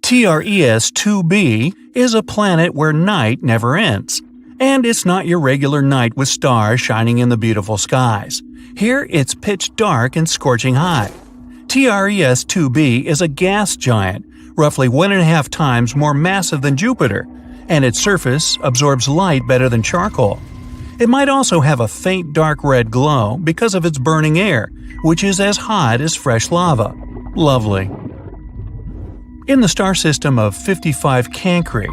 TRES-2b is a planet where night never ends. And it's not your regular night with stars shining in the beautiful skies. Here it's pitch dark and scorching hot. TRES-2b is a gas giant, roughly 1.5 times more massive than Jupiter, and its surface absorbs light better than charcoal. It might also have a faint dark red glow because of its burning air, which is as hot as fresh lava. Lovely. In the star system of 55 Cancri,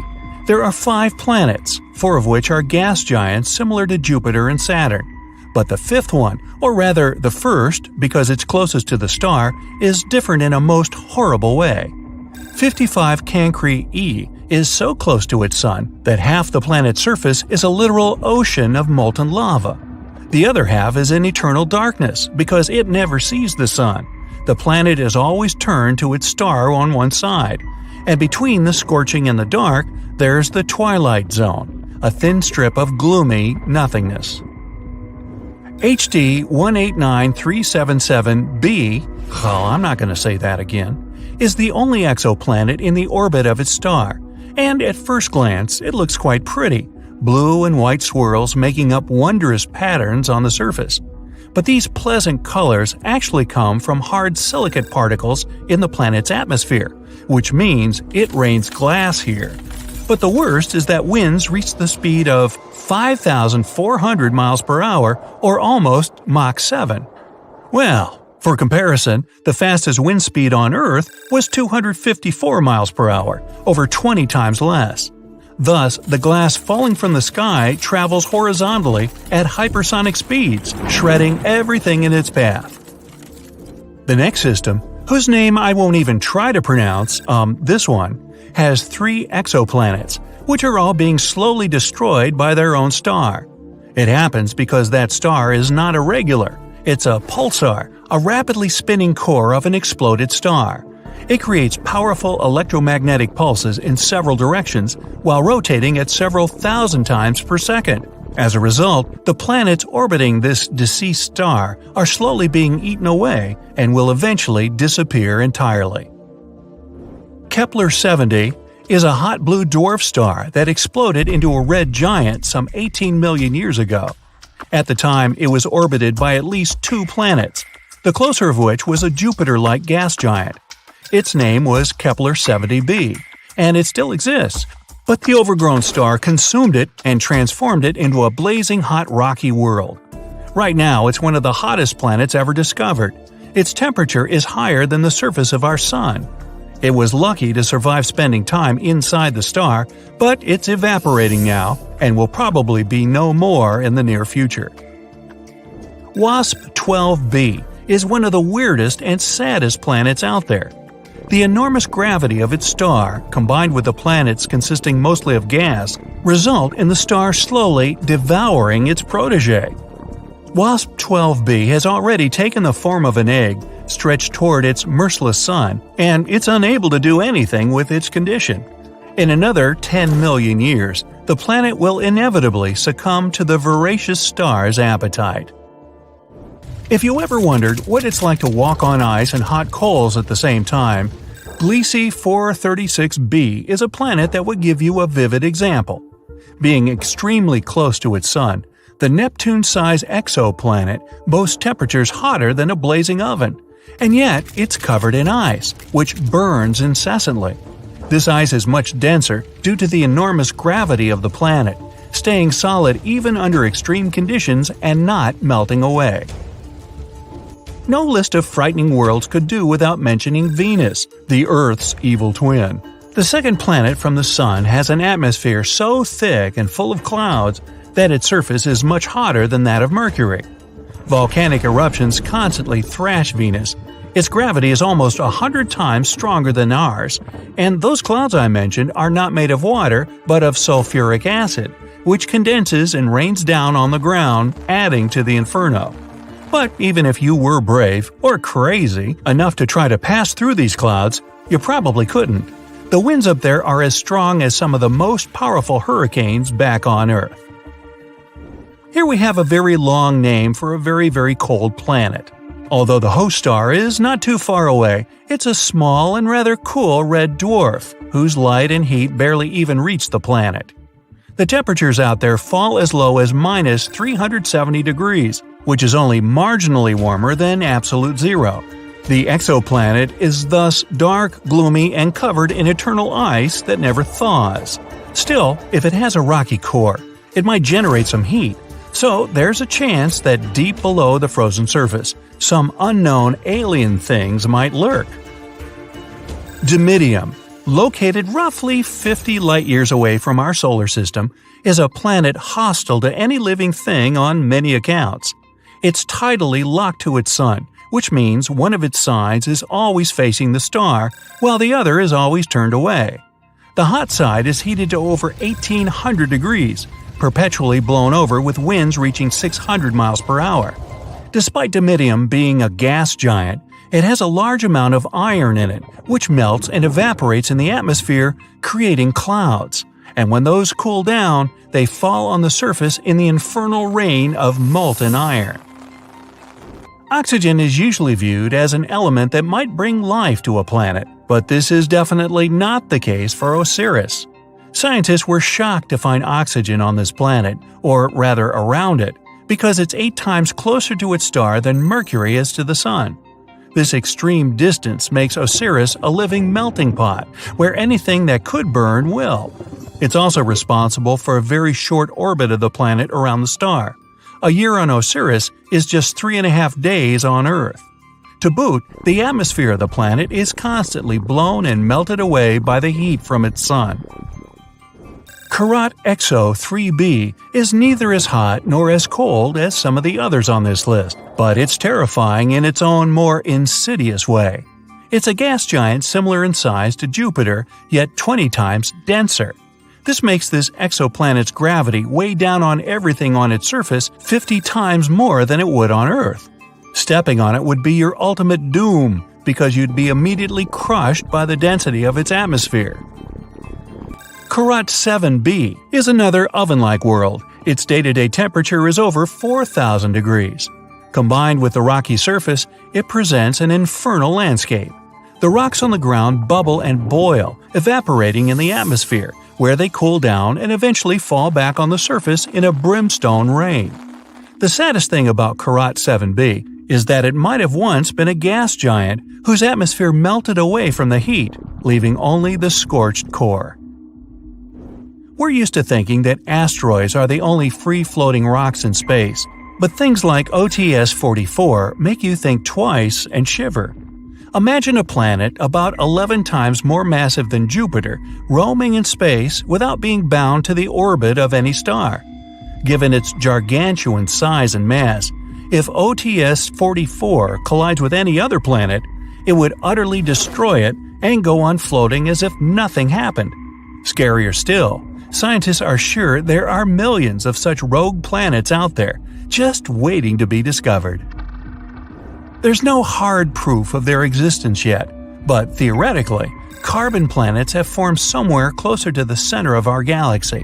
there are 5 planets, 4 of which are gas giants similar to Jupiter and Saturn. But the 5th one, or rather the first because it's closest to the star, is different in a most horrible way. 55 Cancri E is so close to its sun that half the planet's surface is a literal ocean of molten lava. The other half is in eternal darkness because it never sees the sun. The planet is always turned to its star on one side, and between the scorching and the dark, there's the twilight zone, a thin strip of gloomy nothingness. HD 189377b, I'm not going to say that again, is the only exoplanet in the orbit of its star, and at first glance it looks quite pretty, blue and white swirls making up wondrous patterns on the surface. But these pleasant colors actually come from hard silicate particles in the planet's atmosphere, which means it rains glass here. But the worst is that winds reach the speed of 5,400 miles per hour, or almost Mach 7. Well, for comparison, the fastest wind speed on Earth was 254 miles per hour, over 20 times less. Thus, the glass falling from the sky travels horizontally at hypersonic speeds, shredding everything in its path. The next system, whose name I won't even try to pronounce, this one, has 3 exoplanets, which are all being slowly destroyed by their own star. It happens because that star is not a regular, it's a pulsar, a rapidly spinning core of an exploded star. It creates powerful electromagnetic pulses in several directions while rotating at several thousand times per second. As a result, the planets orbiting this deceased star are slowly being eaten away and will eventually disappear entirely. Kepler-70 is a hot blue dwarf star that exploded into a red giant some 18 million years ago. At the time, it was orbited by at least 2 planets, the closer of which was a Jupiter-like gas giant. Its name was Kepler-70b, and it still exists, but the overgrown star consumed it and transformed it into a blazing hot rocky world. Right now, it's one of the hottest planets ever discovered. Its temperature is higher than the surface of our Sun. It was lucky to survive spending time inside the star, but it's evaporating now and will probably be no more in the near future. WASP-12b is one of the weirdest and saddest planets out there. The enormous gravity of its star, combined with the planets consisting mostly of gas, result in the star slowly devouring its protégé. WASP-12b has already taken the form of an egg, stretched toward its merciless sun, and it's unable to do anything with its condition. In another 10 million years, the planet will inevitably succumb to the voracious star's appetite. If you ever wondered what it's like to walk on ice and hot coals at the same time, Gliese 436b is a planet that would give you a vivid example. Being extremely close to its sun, the Neptune-sized exoplanet boasts temperatures hotter than a blazing oven, and yet it's covered in ice, which burns incessantly. This ice is much denser due to the enormous gravity of the planet, staying solid even under extreme conditions and not melting away. No list of frightening worlds could do without mentioning Venus, the Earth's evil twin. The second planet from the Sun has an atmosphere so thick and full of clouds that its surface is much hotter than that of Mercury. Volcanic eruptions constantly thrash Venus. Its gravity is almost 100 times stronger than ours, and those clouds I mentioned are not made of water but of sulfuric acid, which condenses and rains down on the ground, adding to the inferno. But even if you were brave, or crazy, enough to try to pass through these clouds, you probably couldn't. The winds up there are as strong as some of the most powerful hurricanes back on Earth. Here we have a very long name for a very, very cold planet. Although the host star is not too far away, it's a small and rather cool red dwarf, whose light and heat barely even reach the planet. The temperatures out there fall as low as minus 370 degrees, which is only marginally warmer than absolute zero. The exoplanet is thus dark, gloomy, and covered in eternal ice that never thaws. Still, if it has a rocky core, it might generate some heat, so there's a chance that deep below the frozen surface, some unknown alien things might lurk. Dimidium, located roughly 50 light-years away from our solar system, is a planet hostile to any living thing on many accounts. It's tidally locked to its sun, which means one of its sides is always facing the star, while the other is always turned away. The hot side is heated to over 1800 degrees, perpetually blown over with winds reaching 600 miles per hour. Despite Dimidium being a gas giant, it has a large amount of iron in it, which melts and evaporates in the atmosphere, creating clouds. And when those cool down, they fall on the surface in the infernal rain of molten iron. Oxygen is usually viewed as an element that might bring life to a planet, but this is definitely not the case for Osiris. Scientists were shocked to find oxygen on this planet, or rather around it, because it's 8 times closer to its star than Mercury is to the Sun. This extreme distance makes Osiris a living melting pot, where anything that could burn will. It's also responsible for a very short orbit of the planet around the star. A year on Osiris is just 3.5 days on Earth. To boot, the atmosphere of the planet is constantly blown and melted away by the heat from its sun. Karat Exo 3b is neither as hot nor as cold as some of the others on this list, but it's terrifying in its own more insidious way. It's a gas giant similar in size to Jupiter, yet 20 times denser. This makes this exoplanet's gravity weigh down on everything on its surface 50 times more than it would on Earth. Stepping on it would be your ultimate doom, because you'd be immediately crushed by the density of its atmosphere. Karat 7b is another oven-like world. Its day-to-day temperature is over 4,000 degrees. Combined with the rocky surface, it presents an infernal landscape. The rocks on the ground bubble and boil, evaporating in the atmosphere, where they cool down and eventually fall back on the surface in a brimstone rain. The saddest thing about Karat 7b is that it might have once been a gas giant whose atmosphere melted away from the heat, leaving only the scorched core. We're used to thinking that asteroids are the only free-floating rocks in space, but things like OTS-44 make you think twice and shiver. Imagine a planet about 11 times more massive than Jupiter roaming in space without being bound to the orbit of any star. Given its gargantuan size and mass, if OTS-44 collides with any other planet, it would utterly destroy it and go on floating as if nothing happened. Scarier still, scientists are sure there are millions of such rogue planets out there, just waiting to be discovered. There's no hard proof of their existence yet, but theoretically, carbon planets have formed somewhere closer to the center of our galaxy.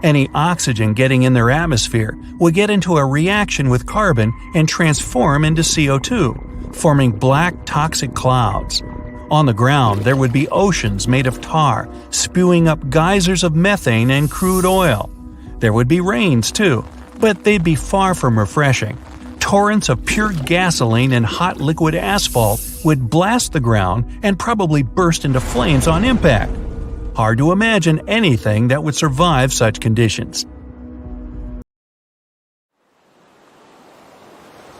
Any oxygen getting in their atmosphere would get into a reaction with carbon and transform into CO2, forming black toxic clouds. On the ground, there would be oceans made of tar, spewing up geysers of methane and crude oil. There would be rains too, but they'd be far from refreshing. Torrents of pure gasoline and hot liquid asphalt would blast the ground and probably burst into flames on impact. Hard to imagine anything that would survive such conditions.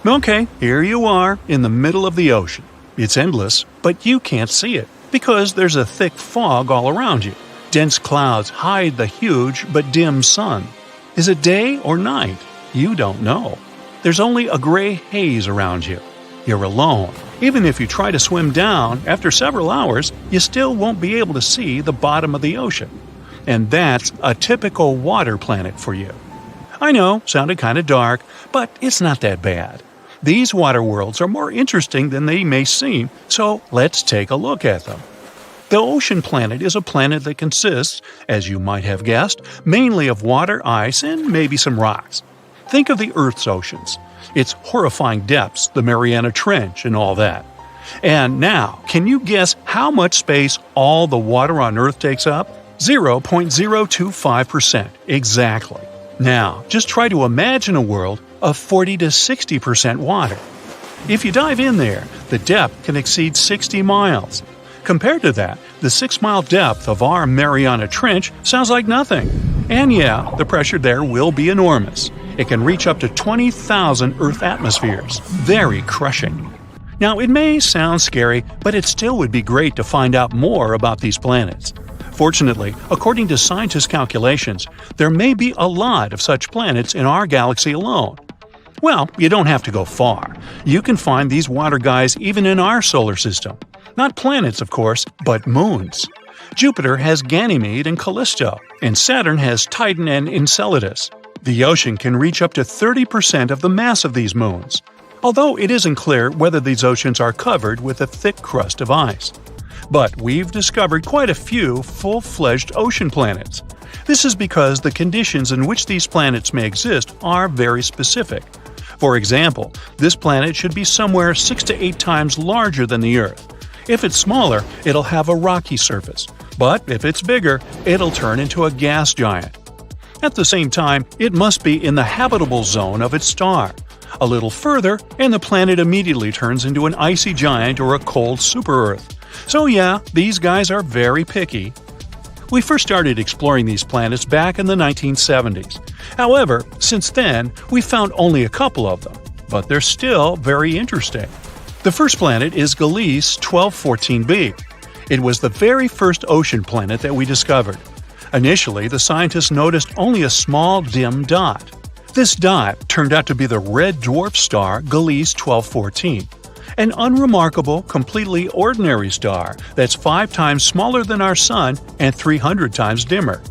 Okay, here you are, in the middle of the ocean. It's endless, but you can't see it, because there's a thick fog all around you. Dense clouds hide the huge but dim sun. Is it day or night? You don't know. There's only a gray haze around you. You're alone. Even if you try to swim down, after several hours, you still won't be able to see the bottom of the ocean. And that's a typical water planet for you. I know, sounded kind of dark, but it's not that bad. These water worlds are more interesting than they may seem, so let's take a look at them. The ocean planet is a planet that consists, as you might have guessed, mainly of water, ice, and maybe some rocks. Think of the Earth's oceans. its horrifying depths, the Mariana Trench, and all that. And now, can you guess how much space all the water on Earth takes up? 0.025%, exactly. Now, just try to imagine a world of 40 to 60% water. If you dive in there, the depth can exceed 60 miles. Compared to that, the 6-mile depth of our Mariana Trench sounds like nothing. And yeah, the pressure there will be enormous. It can reach up to 20,000 Earth atmospheres. Very crushing. Now, it may sound scary, but it still would be great to find out more about these planets. Fortunately, according to scientists' calculations, there may be a lot of such planets in our galaxy alone. Well, you don't have to go far. You can find these water guys even in our solar system. Not planets, of course, but moons. Jupiter has Ganymede and Callisto, and Saturn has Titan and Enceladus. The ocean can reach up to 30% of the mass of these moons, although it isn't clear whether these oceans are covered with a thick crust of ice. But we've discovered quite a few full-fledged ocean planets. This is because the conditions in which these planets may exist are very specific. For example, this planet should be somewhere 6 to 8 times larger than the Earth. If it's smaller, it'll have a rocky surface, but if it's bigger, it'll turn into a gas giant. At the same time, it must be in the habitable zone of its star. A little further, and the planet immediately turns into an icy giant or a cold super-Earth. So yeah, these guys are very picky. We first started exploring these planets back in the 1970s. However, since then, we've found only a couple of them, but they're still very interesting. The first planet is Gliese 1214b. It was the very first ocean planet that we discovered. Initially, the scientists noticed only a small dim dot. This dot turned out to be the red dwarf star Gliese 1214. An unremarkable, completely ordinary star that's 5 times smaller than our Sun and 300 times dimmer.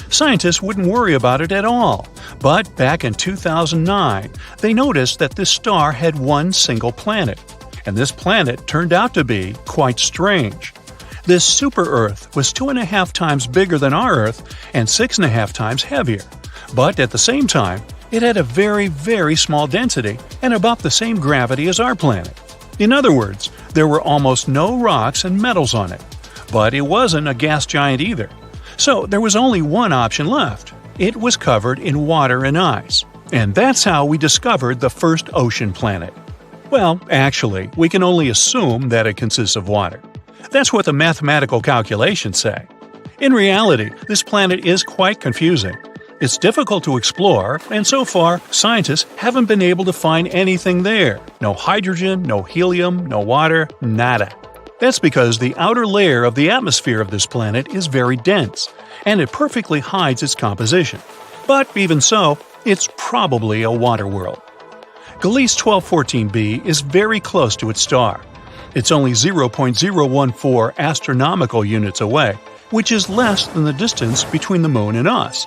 Scientists wouldn't worry about it at all, but back in 2009, they noticed that this star had one single planet, and this planet turned out to be quite strange. This super-Earth was 2.5 times bigger than our Earth and 6.5 times heavier, but at the same time, it had a very, very small density and about the same gravity as our planet. In other words, there were almost no rocks and metals on it. But it wasn't a gas giant either. So there was only one option left. It was covered in water and ice. And that's how we discovered the first ocean planet. Well, actually, we can only assume that it consists of water. That's what the mathematical calculations say. In reality, this planet is quite confusing. It's difficult to explore, and so far, scientists haven't been able to find anything there. No hydrogen, no helium, no water, nada. That's because the outer layer of the atmosphere of this planet is very dense, and it perfectly hides its composition. But even so, it's probably a water world. Gliese 1214b is very close to its star. It's only 0.014 astronomical units away, which is less than the distance between the Moon and us.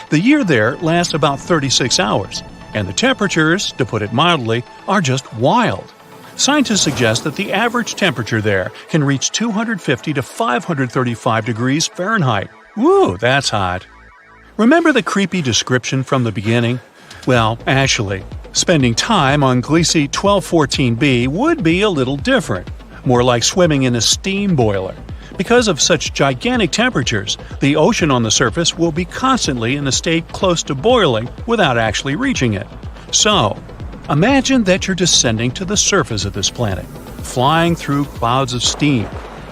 The year there lasts about 36 hours, and the temperatures, to put it mildly, are just wild. Scientists suggest that the average temperature there can reach 250 to 535 degrees Fahrenheit. Woo, that's hot. Remember the creepy description from the beginning? Well, actually, spending time on Gliese 1214b would be a little different, more like swimming in a steam boiler. Because of such gigantic temperatures, the ocean on the surface will be constantly in a state close to boiling without actually reaching it. So, imagine that you're descending to the surface of this planet, flying through clouds of steam,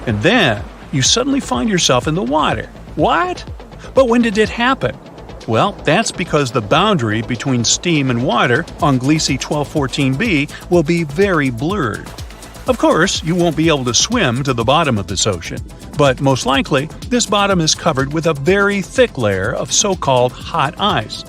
and then you suddenly find yourself in the water. What? But when did it happen? Well, that's because the boundary between steam and water on Gliese 1214b will be very blurred. Of course, you won't be able to swim to the bottom of this ocean, but most likely, this bottom is covered with a very thick layer of so-called hot ice.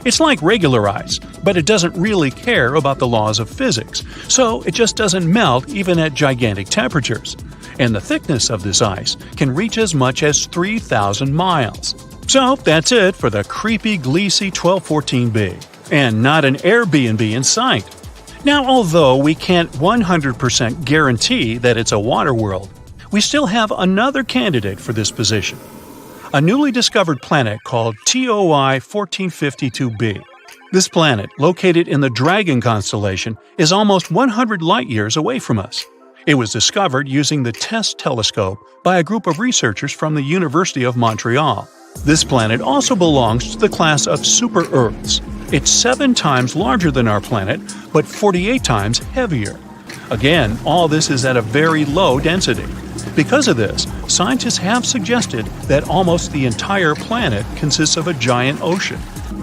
It's like regular ice, but it doesn't really care about the laws of physics, so it just doesn't melt even at gigantic temperatures. And the thickness of this ice can reach as much as 3,000 miles. So that's it for the creepy Gliese 1214b, and not an Airbnb in sight. Now, although we can't 100% guarantee that it's a water world, we still have another candidate for this position. A newly discovered planet called TOI 1452b. This planet, located in the Dragon constellation, is almost 100 light-years away from us. It was discovered using the TESS telescope by a group of researchers from the University of Montreal. This planet also belongs to the class of super-Earths. It's 7 times larger than our planet, but 48 times heavier. Again, all this is at a very low density. Because of this, scientists have suggested that almost the entire planet consists of a giant ocean.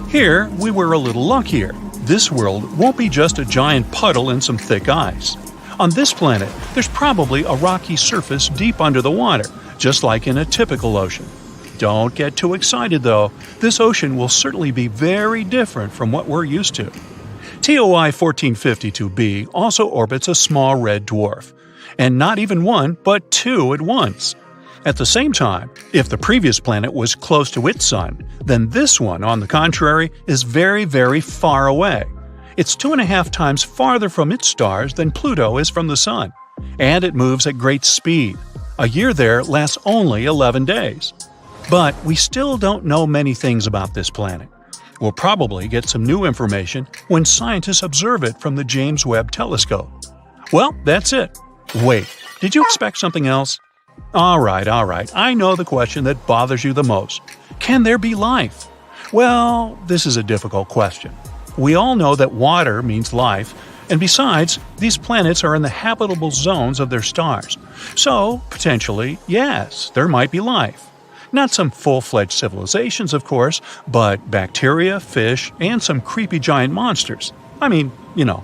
Here, we were a little luckier. This world won't be just a giant puddle and some thick ice. On this planet, there's probably a rocky surface deep under the water, just like in a typical ocean. Don't get too excited though. This ocean will certainly be very different from what we're used to. TOI 1452b also orbits a small red dwarf. And not even one, but 2 at once. At the same time, if the previous planet was close to its sun, then this one, on the contrary, is very, very far away. It's 2.5 times farther from its stars than Pluto is from the sun. And it moves at great speed. A year there lasts only 11 days. But we still don't know many things about this planet. We'll probably get some new information when scientists observe it from the James Webb Telescope. Well, that's it. Wait, did you expect something else? All right, I know the question that bothers you the most. Can there be life? Well, this is a difficult question. We all know that water means life, and besides, these planets are in the habitable zones of their stars. So, potentially, yes, there might be life. Not some full-fledged civilizations, of course, but bacteria, fish, and some creepy giant monsters. I mean,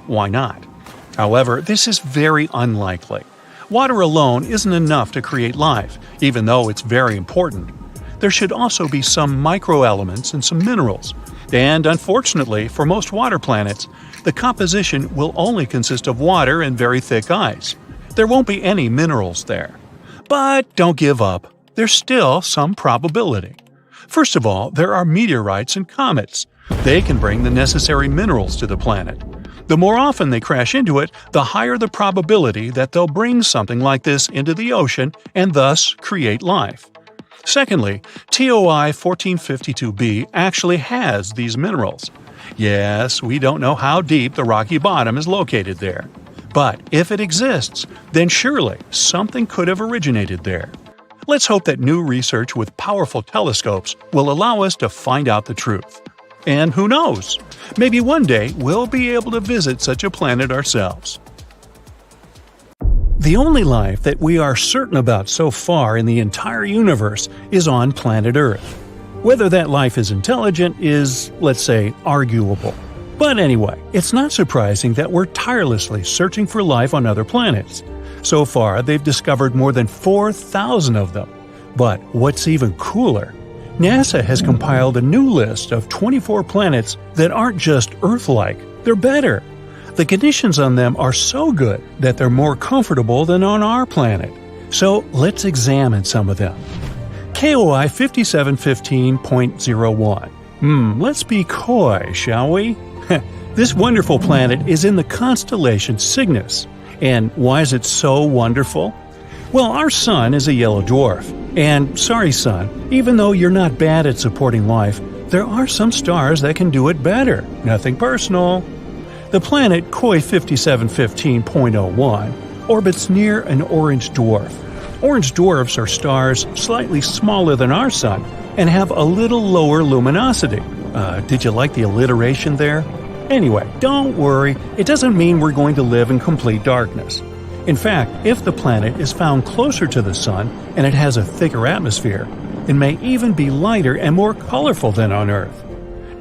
why not? However, this is very unlikely. Water alone isn't enough to create life, even though it's very important. There should also be some microelements and some minerals. And unfortunately, for most water planets, the composition will only consist of water and very thick ice. There won't be any minerals there. But don't give up. There's still some probability. First of all, there are meteorites and comets. They can bring the necessary minerals to the planet. The more often they crash into it, the higher the probability that they'll bring something like this into the ocean and thus create life. Secondly, TOI 1452b actually has these minerals. Yes, we don't know how deep the rocky bottom is located there. But if it exists, then surely something could have originated there. Let's hope that new research with powerful telescopes will allow us to find out the truth. And who knows? Maybe one day we'll be able to visit such a planet ourselves. The only life that we are certain about so far in the entire universe is on planet Earth. Whether that life is intelligent is, let's say, arguable. But anyway, it's not surprising that we're tirelessly searching for life on other planets. So far, they've discovered more than 4,000 of them. But what's even cooler? NASA has compiled a new list of 24 planets that aren't just Earth-like, they're better. The conditions on them are so good that they're more comfortable than on our planet. So let's examine some of them. KOI 5715.01. Let's be coy, shall we? This wonderful planet is in the constellation Cygnus. And why is it so wonderful? Well, our sun is a yellow dwarf. And sorry, sun, even though you're not bad at supporting life, there are some stars that can do it better. Nothing personal. The planet KOI 5715.01 orbits near an orange dwarf. Orange dwarfs are stars slightly smaller than our sun and have a little lower luminosity. Did you like the alliteration there? Anyway, don't worry, it doesn't mean we're going to live in complete darkness. In fact, if the planet is found closer to the sun and it has a thicker atmosphere, it may even be lighter and more colorful than on Earth.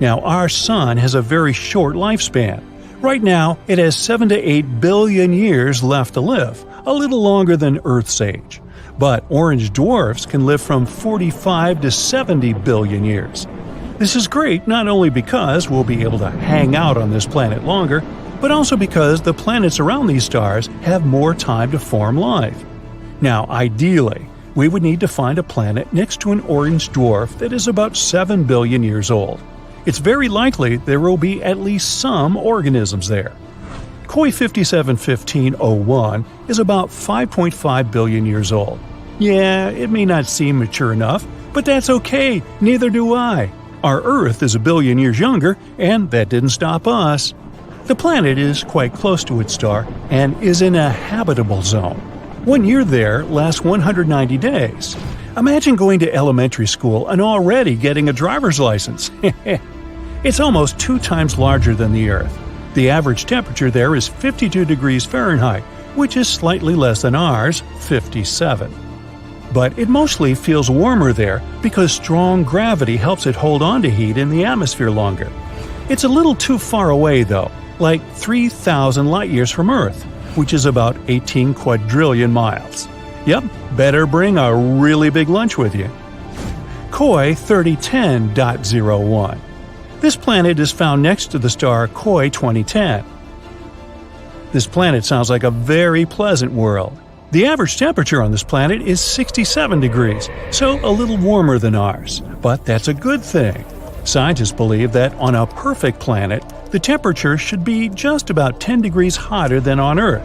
Now, our sun has a very short lifespan. Right now, it has 7 to 8 billion years left to live, a little longer than Earth's age. But orange dwarfs can live from 45 to 70 billion years. This is great not only because we'll be able to hang out on this planet longer, but also because the planets around these stars have more time to form life. Now, ideally, we would need to find a planet next to an orange dwarf that is about 7 billion years old. It's very likely there will be at least some organisms there. KOI 5715.01 is about 5.5 billion years old. Yeah, it may not seem mature enough, but that's okay, neither do I. Our Earth is a billion years younger, and that didn't stop us. The planet is quite close to its star and is in a habitable zone. 1 year there lasts 190 days. Imagine going to elementary school and already getting a driver's license. It's almost 2 times larger than the Earth. The average temperature there is 52 degrees Fahrenheit, which is slightly less than ours, 57. But it mostly feels warmer there because strong gravity helps it hold on to heat in the atmosphere longer. It's a little too far away though, like 3,000 light-years from Earth, which is about 18 quadrillion miles. Yep, better bring a really big lunch with you. KOI 3010.01. This planet is found next to the star KOI 2010. This planet sounds like a very pleasant world. The average temperature on this planet is 67 degrees, so a little warmer than ours, but that's a good thing. Scientists believe that on a perfect planet, the temperature should be just about 10 degrees hotter than on Earth.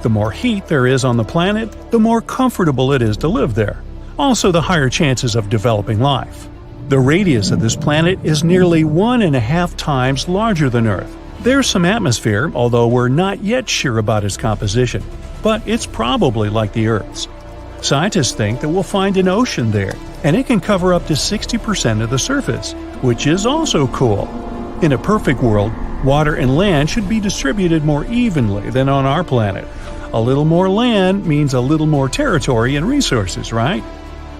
The more heat there is on the planet, the more comfortable it is to live there. Also, the higher chances of developing life. The radius of this planet is nearly 1.5 times larger than Earth. There's some atmosphere, although we're not yet sure about its composition, but it's probably like the Earth's. Scientists think that we'll find an ocean there, and it can cover up to 60% of the surface, which is also cool. In a perfect world, water and land should be distributed more evenly than on our planet. A little more land means a little more territory and resources, right?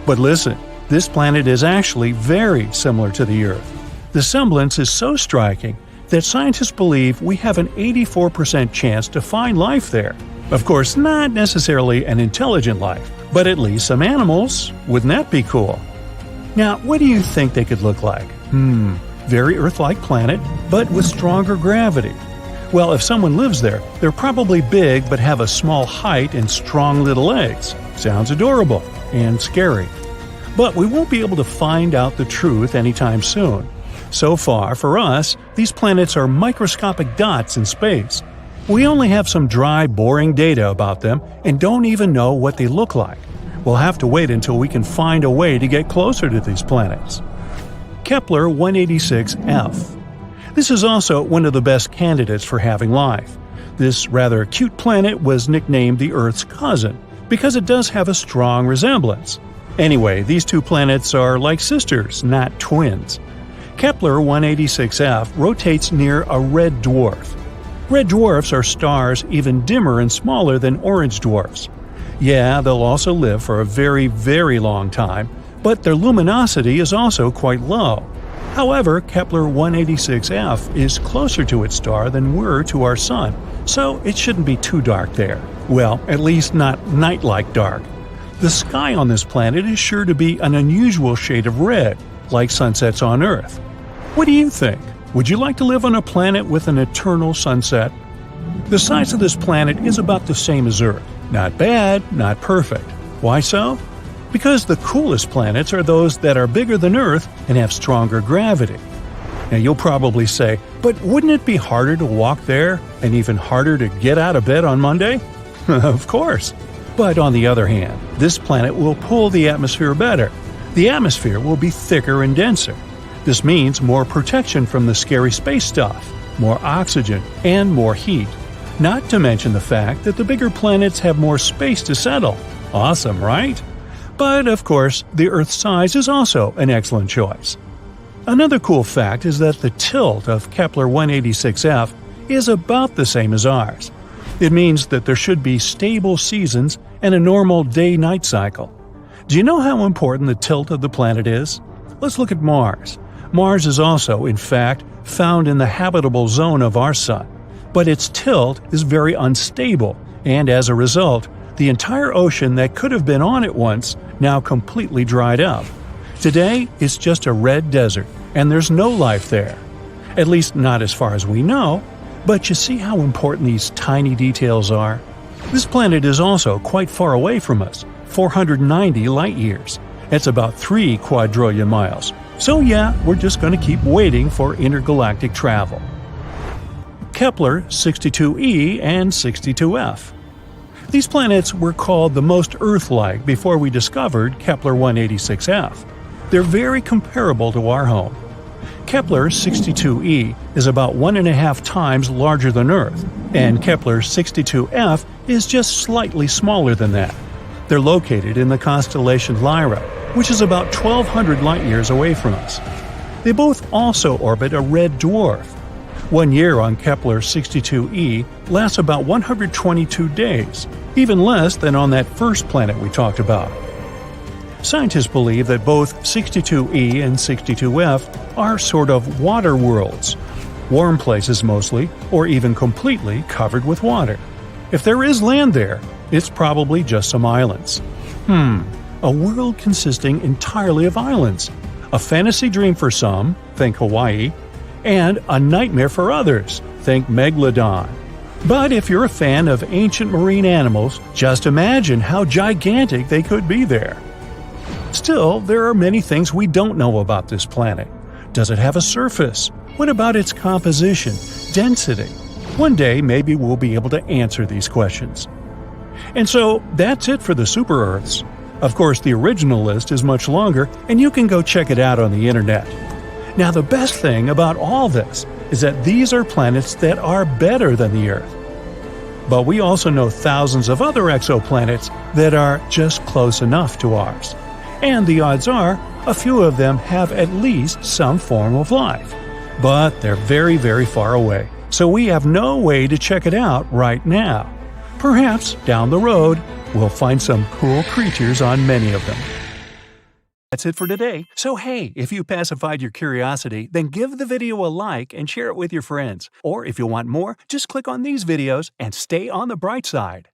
But listen, this planet is actually very similar to the Earth. The semblance is so striking that scientists believe we have an 84% chance to find life there. Of course, not necessarily an intelligent life, but at least some animals. Wouldn't that be cool? Now, what do you think they could look like? Very Earth-like planet, but with stronger gravity. Well, if someone lives there, they're probably big but have a small height and strong little legs. Sounds adorable and scary. But we won't be able to find out the truth anytime soon. So far, for us, these planets are microscopic dots in space. We only have some dry, boring data about them and don't even know what they look like. We'll have to wait until we can find a way to get closer to these planets. Kepler 186f. This is also one of the best candidates for having life. This rather cute planet was nicknamed the Earth's cousin because it does have a strong resemblance. Anyway, these two planets are like sisters, not twins. Kepler 186f rotates near a red dwarf. Red dwarfs are stars even dimmer and smaller than orange dwarfs. Yeah, they'll also live for a very, very long time, but their luminosity is also quite low. However, Kepler 186f is closer to its star than we're to our Sun, so it shouldn't be too dark there. Well, at least not night-like dark. The sky on this planet is sure to be an unusual shade of red, like sunsets on Earth. What do you think? Would you like to live on a planet with an eternal sunset? The size of this planet is about the same as Earth. Not bad, not perfect. Why so? Because the coolest planets are those that are bigger than Earth and have stronger gravity. Now you'll probably say, but wouldn't it be harder to walk there and even harder to get out of bed on Monday? Of course. But on the other hand, this planet will pull the atmosphere better. The atmosphere will be thicker and denser. This means more protection from the scary space stuff, more oxygen, and more heat. Not to mention the fact that the bigger planets have more space to settle. Awesome, right? But of course, the Earth's size is also an excellent choice. Another cool fact is that the tilt of Kepler 186f is about the same as ours. It means that there should be stable seasons and a normal day-night cycle. Do you know how important the tilt of the planet is? Let's look at Mars. Mars is also, in fact, found in the habitable zone of our Sun. But its tilt is very unstable, and as a result, the entire ocean that could have been on it once now completely dried up. Today, it's just a red desert, and there's no life there. At least not as far as we know, but you see how important these tiny details are? This planet is also quite far away from us, 490 light-years. That's about 3 quadrillion miles. So yeah, we're just going to keep waiting for intergalactic travel. Kepler 62e and 62f. These planets were called the most Earth-like before we discovered Kepler 186f. They're very comparable to our home. Kepler 62e is about 1.5 times larger than Earth, and Kepler 62f is just slightly smaller than that. They're located in the constellation Lyra, which is about 1,200 light-years away from us. They both also orbit a red dwarf. 1 year on Kepler 62e lasts about 122 days, even less than on that first planet we talked about. Scientists believe that both 62e and 62f are sort of water worlds, warm places mostly, or even completely covered with water. If there is land there, it's probably just some islands. A world consisting entirely of islands. A fantasy dream for some, think Hawaii, and a nightmare for others, think Megalodon. But if you're a fan of ancient marine animals, just imagine how gigantic they could be there. Still, there are many things we don't know about this planet. Does it have a surface? What about its composition, density? One day, maybe we'll be able to answer these questions. And so, that's it for the super-Earths. Of course, the original list is much longer, and you can go check it out on the internet. Now, the best thing about all this is that these are planets that are better than the Earth. But we also know thousands of other exoplanets that are just close enough to ours. And the odds are, a few of them have at least some form of life. But they're very, very far away, so we have no way to check it out right now. Perhaps, down the road, we'll find some cool creatures on many of them. That's it for today. So hey, if you pacified your curiosity, then give the video a like and share it with your friends. Or if you want more, just click on these videos and stay on the bright side.